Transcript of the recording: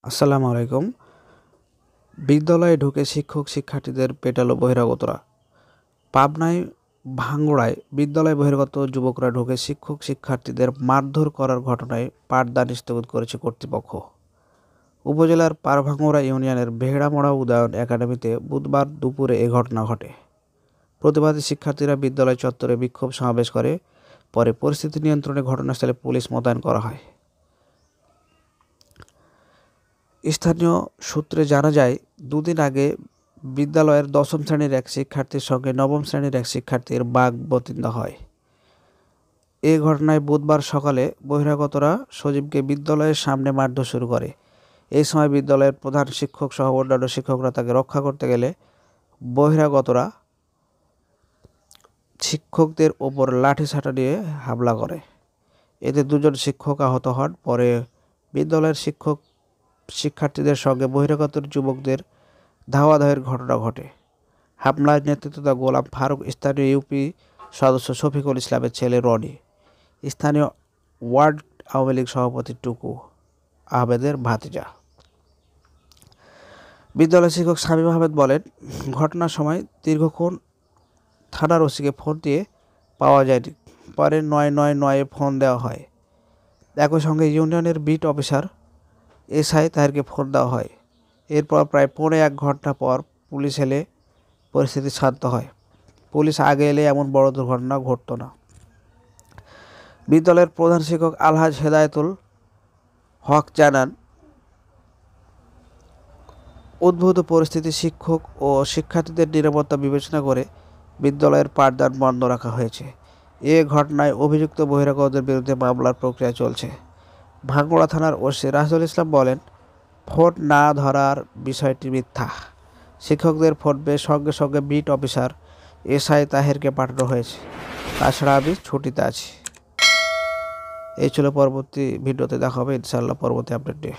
আসসালামু আলাইকুম। বিদ্যালয়ে ঢুকে শিক্ষক-শিক্ষার্থীদের পেটালো বহিরাগতরা। পাবনায় ভাঙ্গুড়ায় বিদ্যালয় বহিরাগত যুবকরা ঢুকে শিক্ষক-শিক্ষার্থীদের মারধর করার ঘটনায় পাঠদান স্থগিত করেছে কর্তৃপক্ষ। উপজেলার পারভাঙ্গুড়া ইউনিয়নের বেহড়ামোড়া উদয়ন একাডেমিতে বুধবার দুপুরে এ ঘটনা ঘটে। প্রতিবাদী শিক্ষার্থীরা বিদ্যালয় চত্বরে বিক্ষোভ সমাবেশ করে। পরে পরিস্থিতি নিয়ন্ত্রণে ঘটনাস্থলে পুলিশ মোতায়েন করা হয়। স্থানীয় সূত্রে জানা যায়, দুদিন আগে বিদ্যালয়ের দশম শ্রেণীর এক শিক্ষার্থীর সঙ্গে নবম শ্রেণীর এক শিক্ষার্থীর বাগবিতণ্ডা হয়। এ ঘটনায় বুধবার সকালে বহিরাগতরা সজীবকে বিদ্যালয়ের সামনে মারধর শুরু করে। এই সময় বিদ্যালয়ের প্রধান শিক্ষক সহ অন্যান্য শিক্ষকরা তাকে রক্ষা করতে গেলে বহিরাগতরা শিক্ষকদের ওপর লাঠিসোঁটা নিয়ে হামলা করে। এতে দুজন শিক্ষক আহত হন। পরে বিদ্যালয়ের শিক্ষার্থীদের সঙ্গে বহিরাগত যুবকদের ধাওয়াধাওয়ির ঘটনা ঘটে। হামলায় নেতৃত্ব দেন গোলাম ফারুক, স্থানীয় ইউপি সদস্য শফিকুল ইসলামের ছেলে রনি, স্থানীয় ওয়ার্ড আওয়ামী লীগ সভাপতি টুকু আহমেদের ভাতিজা। বিদ্যালয় শিক্ষক শামীম আহমেদ বলেন, ঘটনার সময় দীর্ঘক্ষণ থানার ওসিকে ফোন দিয়ে পাওয়া যায়নি। পরে ৯৯৯-এ ফোন দেওয়া হয়। একই সঙ্গে ইউনিয়নের বিট অফিসার এসআই তাহেরকে ফোন দেওয়া হয়। এরপর প্রায় পৌনে ১ ঘন্টা পর পুলিশ এলে পরিস্থিতি শান্ত হয়। পুলিশ আগে এলে এমন বড় দুর্ঘটনা ঘটত না। বিদ্যালয়ের প্রধান শিক্ষক আলহাজ হেদায়েতুল হক জানান, উদ্ভূত পরিস্থিতি শিক্ষক ও শিক্ষার্থীদের নিরাপত্তা বিবেচনা করে বিদ্যালয়ের পাঠদান বন্ধ রাখা হয়েছে। এ ঘটনায় অভিযুক্ত বহিরাগতদের বিরুদ্ধে মামলার প্রক্রিয়া চলছে। ভাঙ্গুড়া থানার ওসি রাসেল ইসলাম বলেন, ফোন না ধরার বিষয়টি মিথ্যা। শিক্ষকদের ফোন পেয়ে সঙ্গে সঙ্গে বিট অফিসার এসআই তাহেরকে পাঠানো হয়েছে। তাছাড়া আমি ছুটিতে আছি। এই ছিল পরবর্তী ভিডিওতে দেখা হবে ইনশাআল্লাহ পরবর্তী আপডেট নিয়ে।